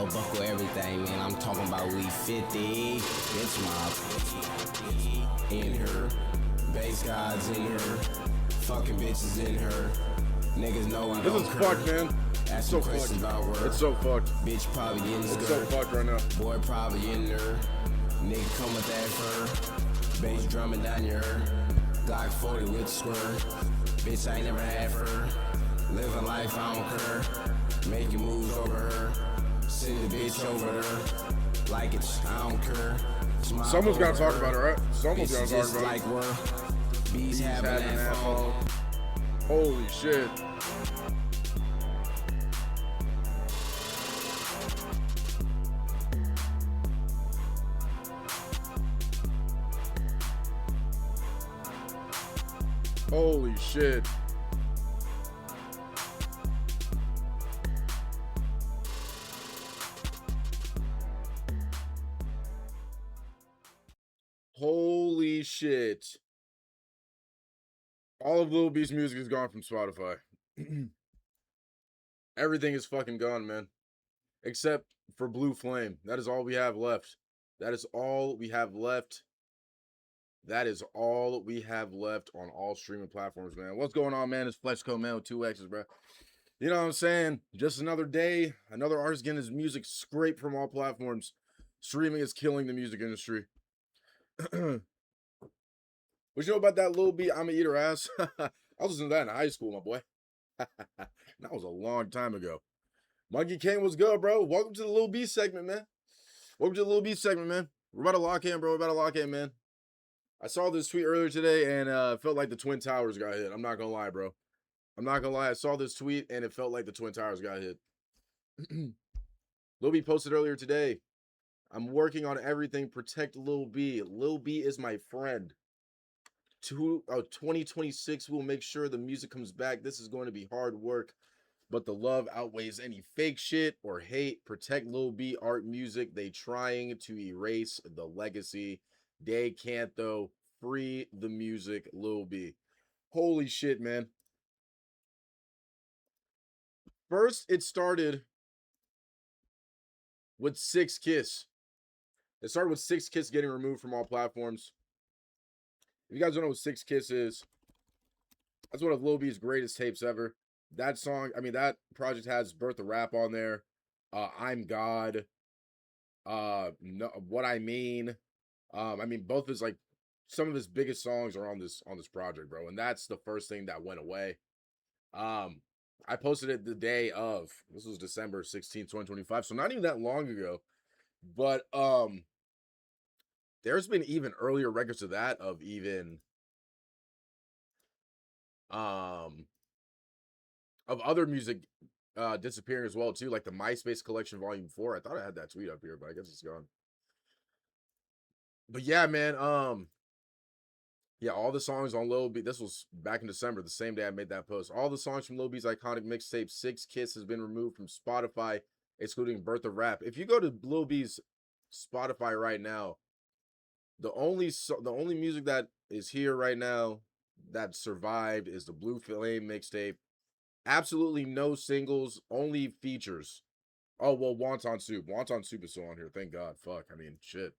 belt buckle, everything, man. I'm talking about we 50. Bitch mob in her. Bass gods in her. Fucking bitches in her. Niggas know I don't This is fucked, man. Ask So questions fucked. about work. It's so fucked. Bitch probably getting It's skirt. so fucked right now. Boy probably in there. Nigga come with that fur. Bass drumming down your Glock 40 with squirt. Bitch I ain't never had fur. Living life I don't care. Making moves over her. Send the bitch over her. Like it's I don't care. Smile Someone's gotta over talk her. about it, right? Someone's Bitch gotta talk just about like it. where bees having that phone. Holy shit. Holy shit. Holy shit. All of Lil B's music is gone from Spotify. Everything is fucking gone, man. Except for Blue Flame. That is all we have left. That is all we have left. That is all we have left on all streaming platforms, man. What's going on, man? It's Flexco, man, with 2X's, bro. You know what I'm saying? Just another day. Another artist getting his music scraped from all platforms. Streaming is killing the music industry. What you know about that Lil B, I'ma eat her ass? I was listening to that in high school, my boy. That was a long time ago. Monkey King was good, bro. Welcome to the Lil B segment, man. Welcome to the Lil B segment, man. We're about to lock in, bro. We're about to lock in, man. I saw this tweet earlier today and felt like the Twin Towers got hit. I'm not gonna lie, bro. I'm not gonna lie. I saw this tweet and it felt like the Twin Towers got hit. Lil B posted earlier today. I'm working on everything. Protect Lil B. Lil B is my friend. 2026 will make sure the music comes back. This is going to be hard work, but the love outweighs any fake shit or hate. Protect Lil B art music. They trying to erase the legacy. They can't though. Free the music, Lil B. Holy shit, man. First, it started with 6kiss. It started with 6kiss getting removed from all platforms. If you guys don't know what 6kiss is, that's one of Lil B's greatest tapes ever. That song, I mean, that project has Birth of Rap on there. I'm God. No, What I Mean. I mean, both his like some of his biggest songs are on this project, bro. And that's the first thing that went away. I posted it the day of. This was December 16th, 2025. So not even that long ago. But there's been even earlier records of that, of even of other music disappearing as well too, like the MySpace Collection Volume 4. I thought I had that tweet up here, but I guess it's gone. But yeah, man, yeah, all the songs on Lil B, this was back in December, the same day I made that post. All the songs from Lil B's iconic mixtape 6kiss has been removed from Spotify, excluding Birth of Rap. If you go to Lil B's Spotify right now, the only music that is here right now that survived is the Blue Flame mixtape. Absolutely no singles, only features. Oh, well, Wonton Soup. Wonton Soup is still on here. Thank God. Fuck. I mean, shit.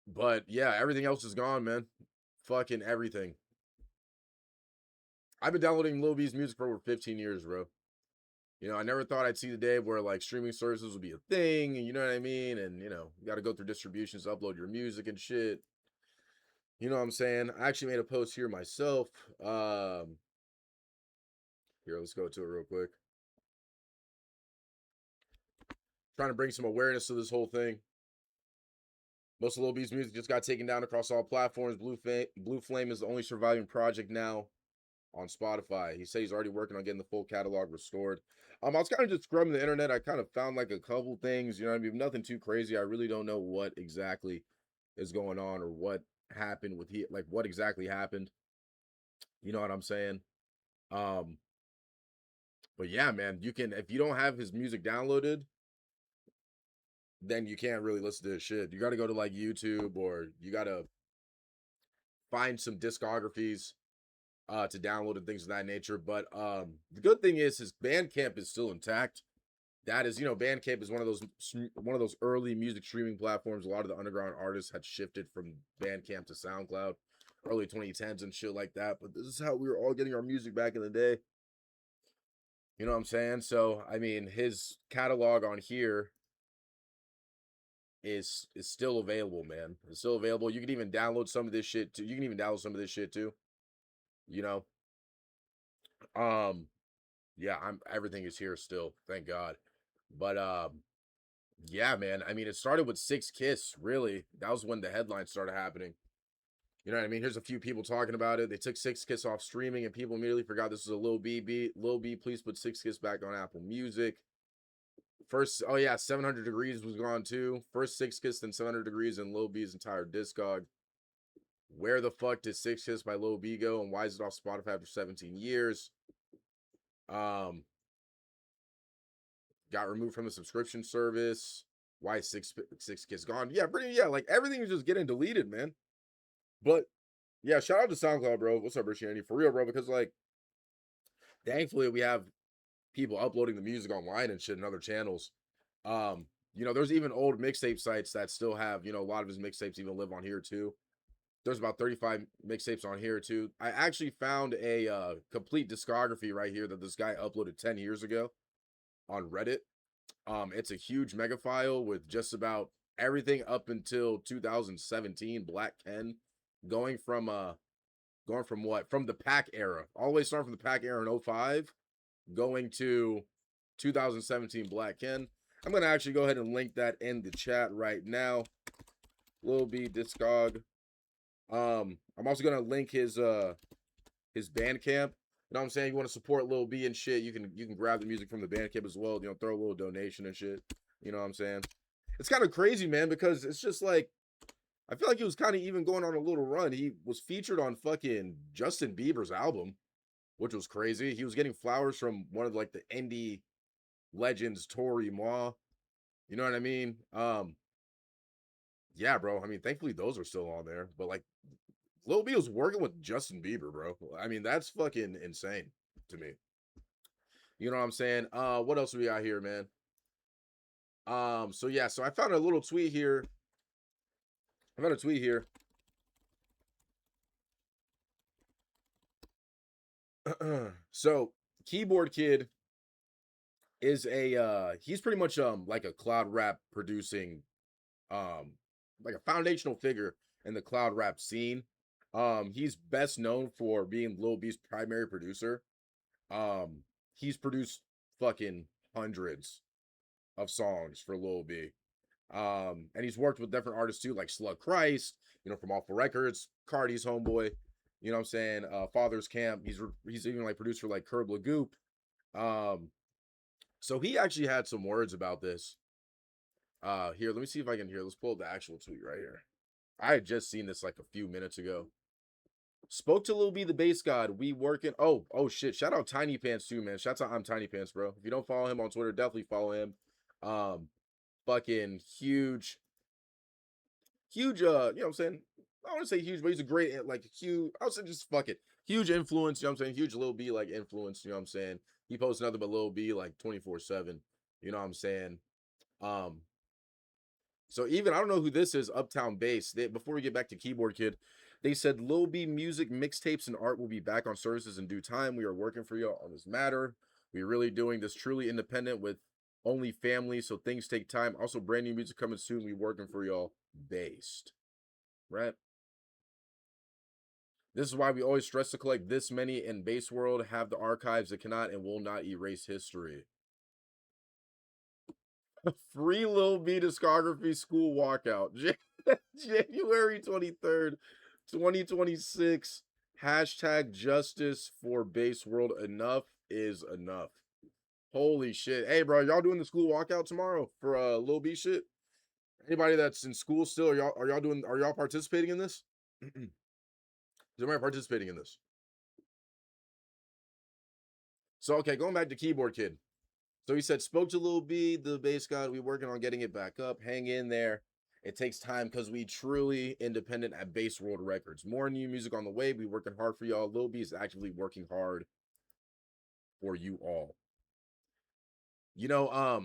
But yeah, everything else is gone, man. Fucking everything. I've been downloading Lil B's music for over 15 years, bro. You know, I never thought I'd see the day where like streaming services would be a thing, and you know what I mean? And you know, you got to go through distributions to upload your music and shit. You know what I'm saying? I actually made a post here myself. Here, let's go to it real quick. Trying to bring some awareness to this whole thing. Most of Lil B's music just got taken down across all platforms. Blue Flame is the only surviving project now on Spotify. He said he's already working on getting the full catalog restored. I was kind of just scrubbing the internet. I kind of found like a couple things, you know what I mean? Nothing too crazy. I really don't know what exactly is going on or what happened with like what exactly happened. You know what I'm saying? But yeah, man, you can, if you don't have his music downloaded, then you can't really listen to his shit. You got to go to like YouTube, or you got to find some discographies to download and things of that nature. But the good thing is his Bandcamp is still intact. that is, Bandcamp is one of those early music streaming platforms. A lot of the underground artists had shifted from Bandcamp to SoundCloud, early 2010s and shit like that. But this is how we were all getting our music back in the day. You know what I'm saying? So, I mean, his catalog on here is still available, man. It's still available. You can even download some of this shit too. You can even download some of this shit too. You know? Um, yeah, everything is here still, thank God. But yeah, man. I mean, it started with Six Kiss, really. That was when the headlines started happening. You know what I mean? Here's a few people talking about it. They took Six Kiss off streaming, and people immediately forgot this was a Lil B beat. Lil B, please put Six Kiss back on Apple Music. First, oh yeah, 700 Degrees was gone too. First Six Kiss, then 700 Degrees, and Lil B's entire discog. Where the fuck did Six Kiss by Lil B go, and why is it off Spotify after 17 years? Got removed from the subscription service. Why is Six Kiss gone? Yeah, like everything is just getting deleted, man. But yeah, shout out to SoundCloud, bro. What's up, Christianity? For real, bro, because like thankfully we have people uploading the music online and shit in other channels. There's even old mixtape sites that still have, a lot of his mixtapes even live on here too. There's about 35 mixtapes on here too. I actually found a complete discography right here that this guy uploaded 10 years ago on Reddit. It's a huge mega file with just about everything up until 2017, Black Ken, going from what? From the Pack era. All the way starting from the Pack era in 05, going to 2017 Black Ken. I'm gonna actually go ahead and link that in the chat right now. Lil B Discog. I'm also gonna link his Bandcamp. You know what I'm saying? You want to support Lil B and shit, you can grab the music from the Bandcamp as well. Throw a little donation and shit. You know what I'm saying? It's kind of crazy, man, because it's just like I feel like he was kind of even going on a little run. He was featured on fucking Justin Bieber's album, which was crazy. He was getting flowers from one of like the indie legends, Tori Moa. You know what I mean? Yeah, bro. I mean, thankfully those are still on there. But like Lil B was working with Justin Bieber, bro. I mean, that's fucking insane to me. You know what I'm saying? What else do we got here, man? So yeah, so I found a little tweet here. I found a tweet here. So Keyboard Kid is he's pretty much like a cloud rap producing like a foundational figure in the cloud rap scene. He's best known for being Lil B's primary producer. He's produced fucking hundreds of songs for Lil B. And he's worked with different artists too, like Slug Christ, from Awful Records, Cardi's homeboy, you know what I'm saying? Father's Camp. He's even like produced for like Curb Lagoop. So he actually had some words about this. Here, let me see if I can hear. Let's pull up the actual tweet right here. I had just seen this like a few minutes ago. Spoke to Lil B the Bass God. We working. Oh shit. Shout out Tiny Pants too, man. Shout out I'm Tiny Pants, bro. If you don't follow him on Twitter, definitely follow him. Fucking huge, you know what I'm saying? I don't want to say huge, but he's a great, like huge, I would say just fuck it. Huge influence, you know what I'm saying? Huge Lil B like influence, you know what I'm saying? He posts nothing but Lil B like 24/7. You know what I'm saying? So even I don't know who this is, Uptown Bass. Before we get back to Keyboard Kid, they said Lil B music, mixtapes, and art will be back on services in due time. We are working for y'all on this matter. We're really doing this truly independent with only family, so things take time. Also, brand new music coming soon. We working for y'all based. Right? This is why we always stress to collect this many in Bass World, have the archives that cannot and will not erase history. Free Lil B discography school walkout. January 23rd, 2026. Hashtag justice for Bass World. Enough is enough. Holy shit. Hey, bro, y'all doing the school walkout tomorrow for Lil B shit? Anybody that's in school still, are y'all participating in this? Is anybody participating in this? So, okay, going back to Keyboard Kid. So he said, spoke to Lil B, the Bass God. We working on getting it back up. Hang in there. It takes time because we truly independent at Bass World Records. More new music on the way. We working hard for y'all. Lil B is actively working hard for you all. You know,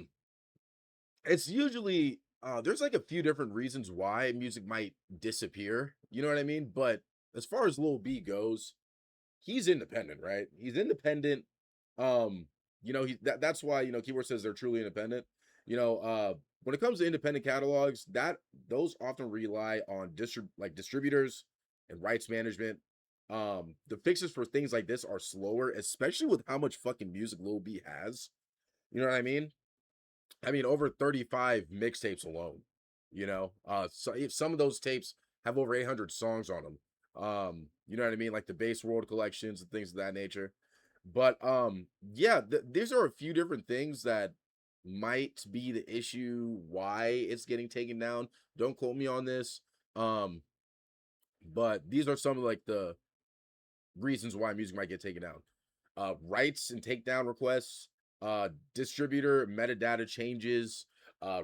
it's usually there's like a few different reasons why music might disappear. You know what I mean? But as far as Lil B goes, he's independent, right? He's independent. Um, that's why Keyword says they're truly independent. When it comes to independent catalogs, that those often rely on distributors and rights management. The fixes for things like this are slower, especially with how much fucking music Lil B has. You know what I mean? I mean, over 35 mixtapes alone. So if some of those tapes have over 800 songs on them. You know what I mean? Like the Bass World collections and things of that nature. But yeah, these are a few different things that might be the issue why it's getting taken down. Don't quote me on this. Um, but these are some of like the reasons why music might get taken down. Rights and takedown requests, distributor metadata changes,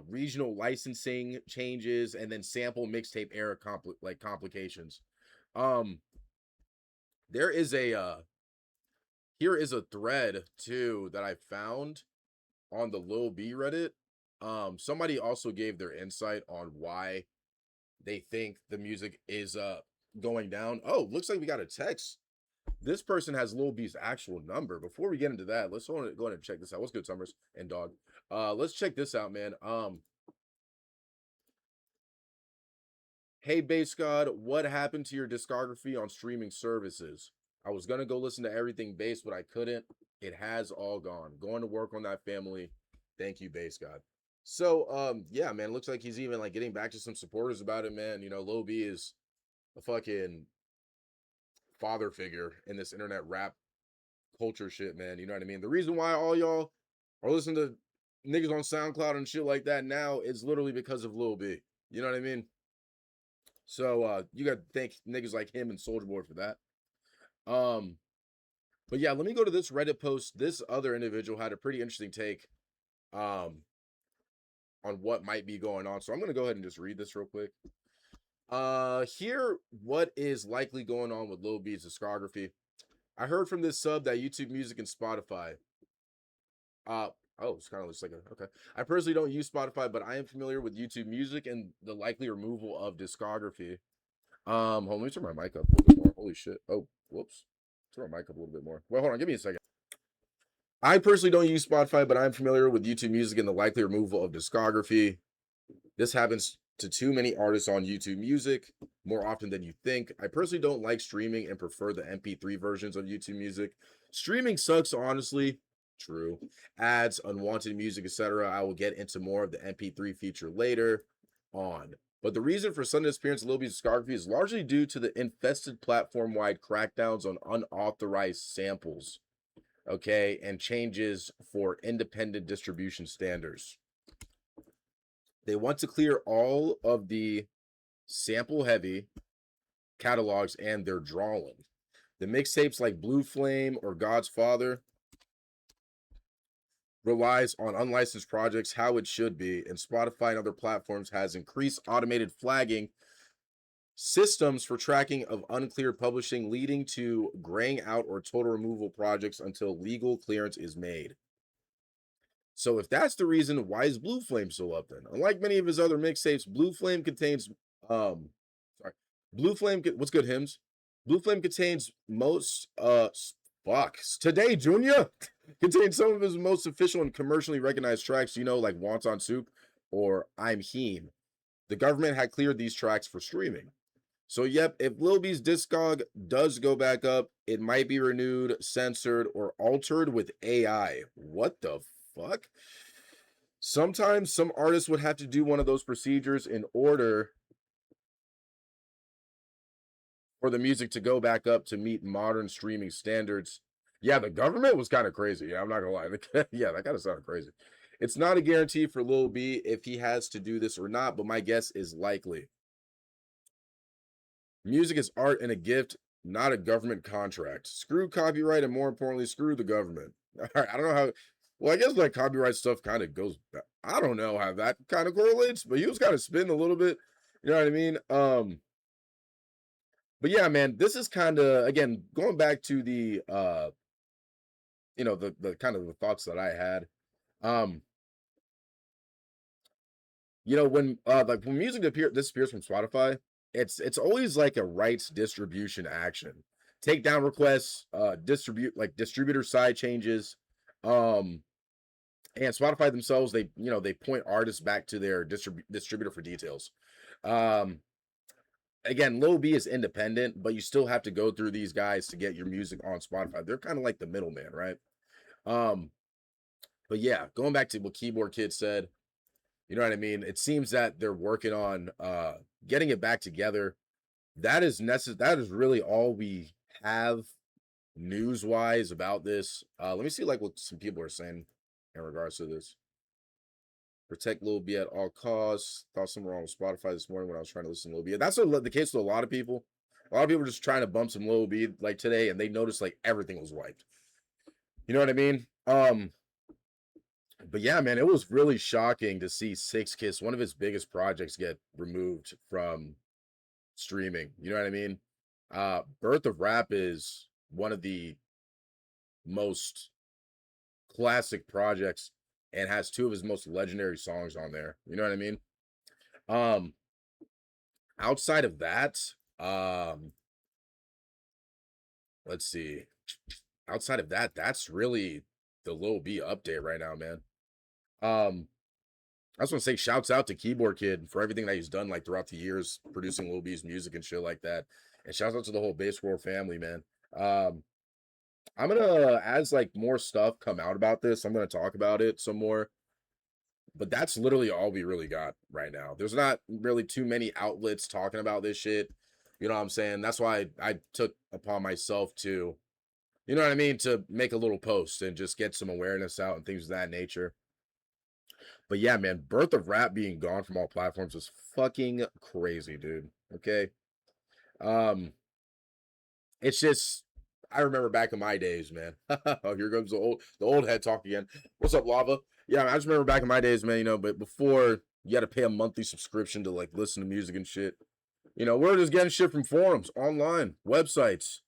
regional licensing changes, and then sample mixtape error complications. Um, there is a here is a thread too that I found on the Lil B Reddit. Somebody also gave their insight on why they think the music is going down. Oh, looks like we got a text. This person has Lil B's actual number. Before we get into that, let's go ahead and check this out. What's good, Summers and Dog? Let's check this out, man. Hey Bass God, what happened to your discography on streaming services? I was gonna go listen to everything bass, but I couldn't. It has all gone. Going to work on that family. Thank you, Bass God. So yeah, man, looks like he's even like getting back to some supporters about it, man. Lil B is a fucking father figure in this internet rap culture shit, man. You know what I mean? The reason why all y'all are listening to niggas on SoundCloud and shit like that now is literally because of Lil B. You know what I mean? So you gotta thank niggas like him and Soldier Boy for that. Um, but yeah, let me go to this Reddit post. This other individual had a pretty interesting take um on what might be going on. So I'm gonna go ahead and just read this real quick. Here, what is likely going on with Lil B's discography. I heard from this sub that YouTube Music and Spotify. Uh oh, it's kind of looks like a okay. I personally don't use Spotify, but I am familiar with YouTube Music and the likely removal of discography. Hold on, let me turn my mic up a little bit more. Holy shit. Oh, whoops. Turn my mic up a little bit more. Well, hold on, give me a second. I personally don't use Spotify, but I'm familiar with YouTube Music and the likely removal of discography. This happens to too many artists on YouTube Music more often than you think. I personally don't like streaming and prefer the MP3 versions of YouTube Music. Streaming sucks, honestly. True. Ads, unwanted music, etc. I will get into more of the MP3 feature later on. But the reason for sudden disappearance of Lil B's discography is largely due to the infested platform-wide crackdowns on unauthorized samples, okay, and changes for independent distribution standards. They want to clear all of the sample-heavy catalogs and their drawing. The mixtapes like Blue Flame or God's Father relies on unlicensed projects how it should be, and Spotify and other platforms has increased automated flagging systems for tracking of unclear publishing, leading to graying out or total removal projects until legal clearance is made. So if that's the reason, why is Blue Flame still up then? Unlike many of his other mixtapes, Blue Flame contains sorry. What's good, hymns? Blue Flame contains most fuck. Today, Junior contains some of his most official and commercially recognized tracks, like Wonton Soup or I'm Heen. The government had cleared these tracks for streaming. So, yep, if Lil B's discog does go back up, it might be renewed, censored, or altered with AI. What the fuck? Sometimes some artists would have to do one of those procedures in order for the music to go back up to meet modern streaming standards. Yeah, the government was kind of crazy. Yeah, I'm not gonna lie. Yeah, that kind of sounded crazy. It's not a guarantee for Lil B if he has to do this or not, but my guess is likely. Music is art and a gift, not a government contract. Screw copyright, and more importantly, screw the government. All right, I don't know how. Well, I guess like copyright stuff kind of goes. I don't know how that kind of correlates, but he was kind of spinning a little bit. You know what I mean? But yeah, man, this is kind of again going back to the the kind of the thoughts that I had. Um, when when music disappears from Spotify, it's always like a rights distribution action. Takedown requests, distributor side changes. Um, and Spotify themselves, they point artists back to their distributor for details. Um, Again, Lil B is independent, but you still have to go through these guys to get your music on Spotify. They're kind of like the middleman, right? Um, but yeah, going back to what Keyboard Kid said, you know what I mean? It seems that they're working on getting it back together. That is that is really all we have news wise about this. Let me see like what some people are saying in regards to this. Protect Lil B at all costs. Thought something wrong with Spotify this morning when I was trying to listen to Lil B. That's the case with a lot of people. A lot of people are just trying to bump some Lil B like today, and they noticed like everything was wiped. You know what I mean? But yeah, man, it was really shocking to see Six Kiss, one of his biggest projects, get removed from streaming. You know what I mean? Birth of Rap is one of the most classic projects and has two of his most legendary songs on there. You know what I mean? Um, Outside of that, let's see. Outside of that, that's really the Lil B update right now, man. I just want to say shouts out to Keyboard Kid for everything that he's done like throughout the years producing Lil B's music and shit like that. And shouts out to the whole Bass World family, man. I'm gonna, as like more stuff come out about this, I'm gonna talk about it some more. But that's literally all we really got right now. There's not really too many outlets talking about this shit. You know what I'm saying? That's why I took upon myself to, you know what I mean, to make a little post and just get some awareness out and things of that nature. But yeah, man, Birth of Rap being gone from all platforms is fucking crazy, dude. Okay. Um, it's just I remember back in my days, man. Oh, here comes the old head talk again. What's up, Lava? Yeah, I just remember back in my days, man, but before you had to pay a monthly subscription to like listen to music and shit. We're just getting shit from forums, online, websites,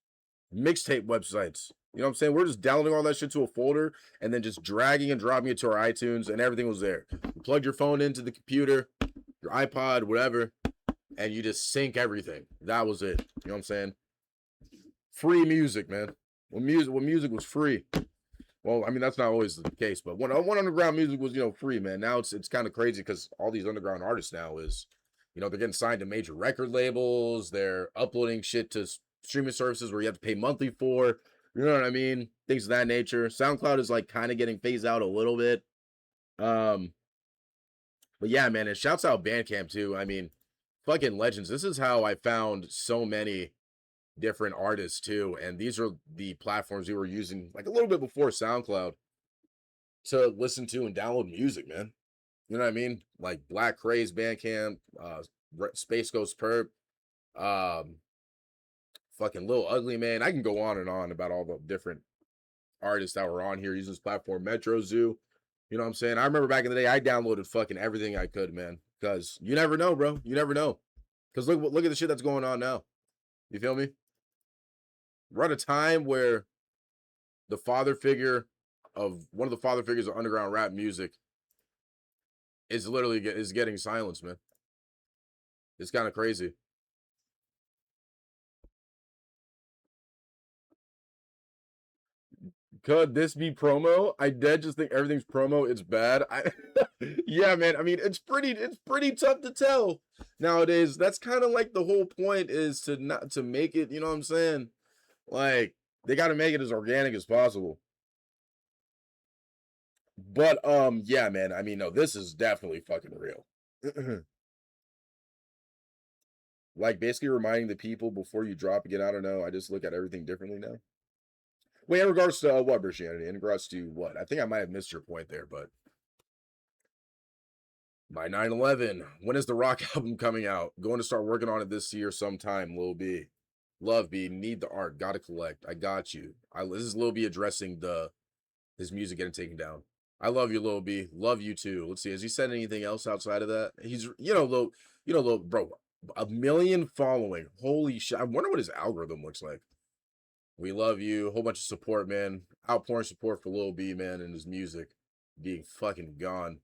mixtape websites. You know what I'm saying? We're just downloading all that shit to a folder and then just dragging and dropping it to our iTunes, and everything was there. You plug your phone into the computer, your iPod, whatever, and you just sync everything. That was it. You know what I'm saying? Free music, man. When music was free. Well, I mean that's not always the case, but when underground music was free, man. Now it's kind of crazy because all these underground artists now is, they're getting signed to major record labels. They're uploading shit to streaming services where you have to pay monthly for. You know what I mean? Things of that nature. SoundCloud is like kind of getting phased out a little bit. But yeah, man, and shouts out Bandcamp too. I mean, fucking legends. This is how I found so many different artists too, and these are the platforms we were using like a little bit before SoundCloud to listen to and download music, man. You know what I mean? Like Black Craze, Bandcamp, Space Ghost Perp, um, fucking Lil Ugly, man. I can go on and on about all the different artists that were on here using this platform. Metro Zoo. You know what I'm saying? I remember back in the day, I downloaded fucking everything I could, man. Because you never know, bro. You never know. Because look at the shit that's going on now. You feel me? We're at a time where the father figure of one of the father figures of underground rap music is literally getting silenced, man. It's kind of crazy. Could this be promo? I dead just think everything's promo. It's bad. Yeah, man. I mean, it's pretty tough to tell nowadays. That's kind of like the whole point is to not to make it. You know what I'm saying? Like they got to make it as organic as possible. But yeah, man. I mean, no, this is definitely fucking real. Like basically reminding the people before you drop again. I don't know. I just look at everything differently now. Wait, in regards to what, Christianity? In regards to what? I think I might have missed your point there, but my 9/11. When is the Rock album coming out? Going to start working on it this year sometime, Lil B. Love B, need the art, gotta collect. I got you. This is Lil B addressing his music getting taken down. I love you, Lil B. Love you too. Let's see. Has he said anything else outside of that? He's Lil bro, 1 million following. Holy shit. I wonder what his algorithm looks like. We love you. A whole bunch of support, man. Outpouring support for Lil B, man, and his music. being fucking gone.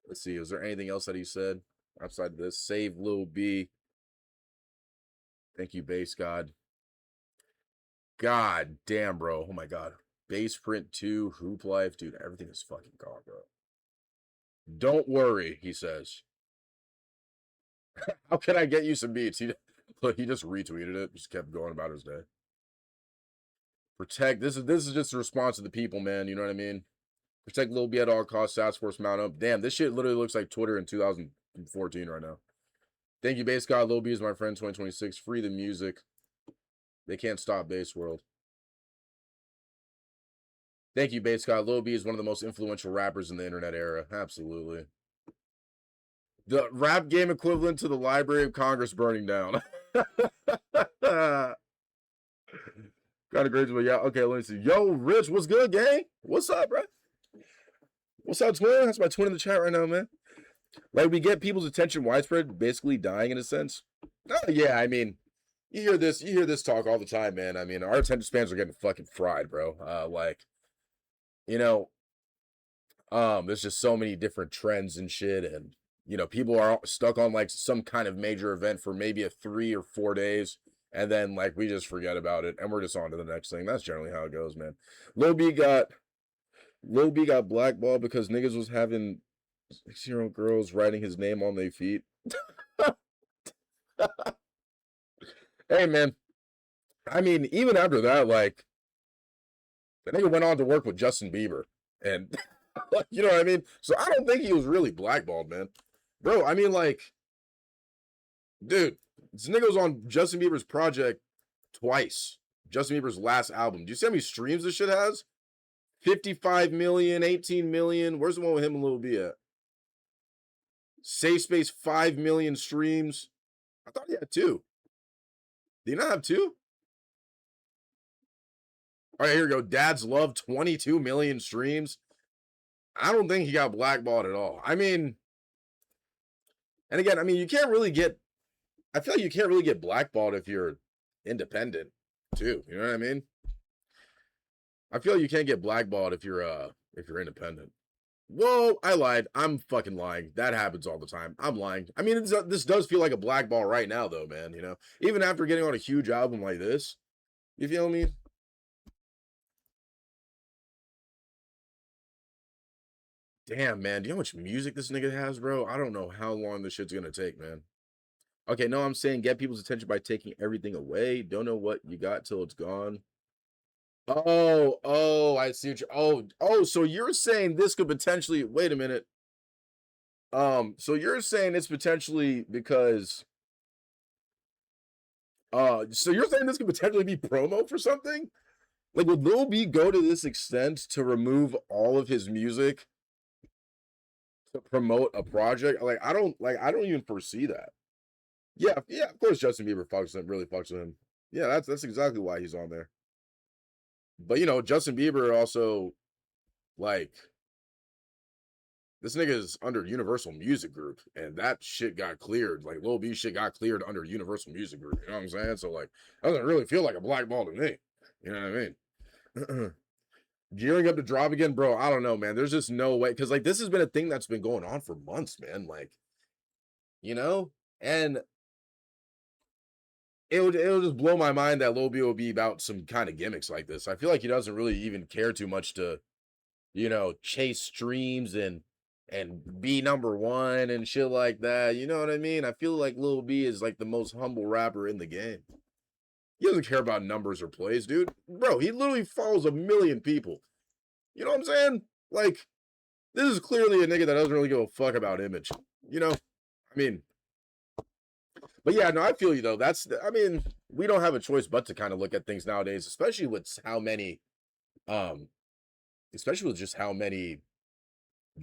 Let's see, is there anything else that he said outside of this? Save Lil B. Thank you, Base God. God damn, bro. Oh my god. Base Print 2, Hoop Life. Dude, everything is fucking gone, bro. Don't worry, he says. How can I get you some beats? He just retweeted it. Just kept going about his day. Protect. This is just a response to the people, man. You know what I mean? Protect Lil B at all costs. Task Force mount up. Damn, this shit literally looks like Twitter in 2014 right now. Thank you, Base God. Lil B is my friend. 2026. Free the music. They can't stop Base World. Thank you, Base God. Lil B is one of the most influential rappers in the internet era. Absolutely. The rap game equivalent to the Library of Congress burning down. Kind of crazy, but yeah. Okay, let me see. Yo, Rich, what's good, gang? What's up, bro? What's up, twin? That's my twin in the chat right now, man. Like, we get people's attention widespread, basically dying in a sense. Oh, yeah, I mean, you hear this talk all the time, man. I mean, our attention spans are getting fucking fried, bro. You know, there's just so many different trends and shit, and you know, people are stuck on like some kind of major event for maybe a 3 or 4 days, and then like we just forget about it, and we're just on to the next thing. That's generally how it goes, man. Lil B got blackballed because niggas was having 6-year-old girls writing his name on their feet. Hey, man. I mean, even after that, like, the nigga went on to work with Justin Bieber, and you know what I mean? So I don't think he was really blackballed, man. Bro, I mean, like, dude, this nigga was on Justin Bieber's project twice. Justin Bieber's last album. Do you see how many streams this shit has? 55 million, 18 million. Where's the one with him and Lil B at? Safe Space, 5 million streams. I thought he had 2. Did he not have 2? All right, here we go. Dad's Love, 22 million streams. I don't think he got blackballed at all. I mean, and again, I mean, you can't really get, I feel like you can't really get blackballed if you're independent, too. You know what I mean? I feel like you can't get blackballed if you're independent. Whoa, I lied. I'm fucking lying. That happens all the time. I'm lying. I mean, this does feel like a blackball right now, though, man. You know, even after getting on a huge album like this, you feel me? Damn, man. Do you know how much music this nigga has, bro? I don't know how long this shit's gonna take, man. Okay, no, I'm saying get people's attention by taking everything away. Don't know what you got till it's gone. Oh, I see what you're, so you're saying this could potentially, wait a minute. So you're saying it's potentially because, so you're saying this could potentially be promo for something? Like, would Lil B go to this extent to remove all of his music to promote a project? Like, I don't even foresee that. Yeah, of course Justin Bieber really fucks with him. Yeah, that's exactly why he's on there. But you know, Justin Bieber also, like, this nigga is under Universal Music Group, and that shit got cleared. Like, Lil B shit got cleared under Universal Music Group. You know what I'm saying? So like, it doesn't really feel like a blackball to me. You know what I mean? Gearing up to drop again, bro. I don't know, man. There's just no way, because like this has been a thing that's been going on for months, man. Like, you know, and it'll just blow my mind that Lil B will be about some kind of gimmicks like this. I feel like he doesn't really even care too much to, you know, chase streams and be #1 and shit like that. You know what I mean? I feel like Lil B is like the most humble rapper in the game. He doesn't care about numbers or plays, dude. Bro, he literally follows 1 million people. You know what I'm saying? Like, this is clearly a nigga that doesn't really give a fuck about image. You know? I mean, but yeah, no, I feel you though. I mean, we don't have a choice but to kind of look at things nowadays, especially with how many, especially with just how many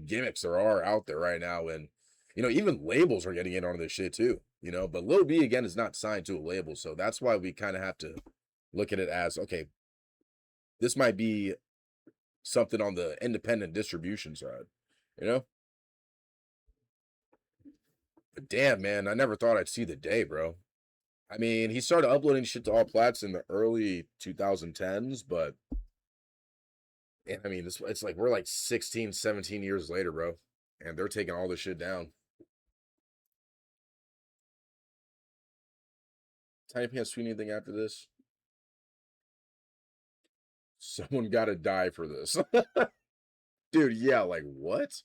gimmicks there are out there right now. And, you know, even labels are getting in on this shit too, you know, but Lil B again is not signed to a label. So that's why we kind of have to look at it as, okay, this might be something on the independent distribution side, you know? But damn, man, I never thought I'd see the day, bro. I mean, he started uploading shit to all plats in the early 2010s, but And I mean, it's like we're like 16, 17 years later, bro. And they're taking all this shit down. Tiny Pants tweet anything after this? Someone gotta die for this. Dude, yeah, like what?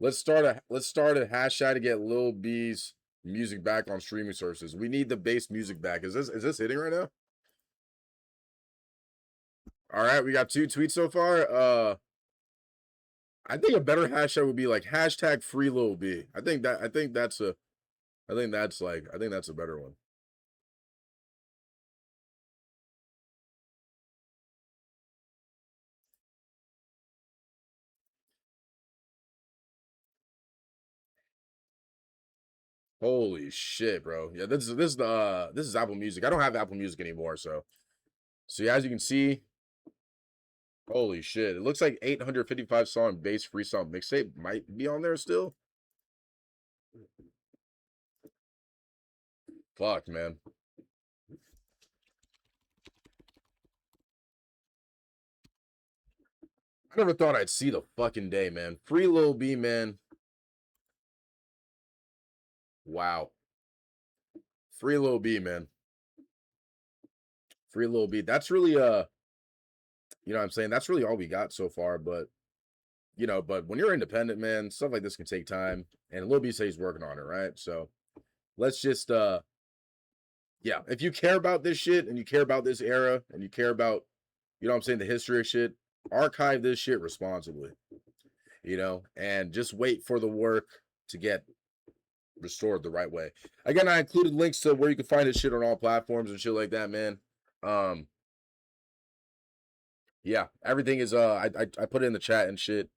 Let's start a hashtag to get Lil B's music back on streaming services. We need the bass music back. Is this hitting right now? All right, we got 2 tweets so far. I think a better hashtag would be like hashtag free Lil B. I think that's a better one. Holy shit, bro. Yeah, this is Apple Music. I don't have Apple Music anymore, so yeah, as you can see, holy shit. It looks like 855 song bass freestyle mixtape might be on there still. Fuck, man. I never thought I'd see the fucking day, man. Free Lil B, man. Wow. Free Lil B, man. Free Lil B. That's really you know what I'm saying? That's really all we got so far, but but when you're independent, man, stuff like this can take time. And Lil B says he's working on it, right? So let's just yeah, if you care about this shit and you care about this era and you care about, you know what I'm saying, the history of shit, archive this shit responsibly. And just wait for the work to get restored the right way. Again, I included links to where you can find this shit on all platforms and shit like that, man. Yeah, everything is I put it in the chat and shit.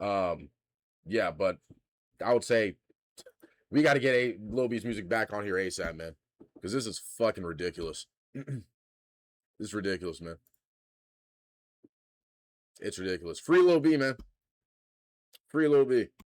Yeah, but I would say we got to get Lil B's music back on here ASAP, man, because this is fucking ridiculous. This is ridiculous, man. It's ridiculous. Free Lil B, man. Free Lil B.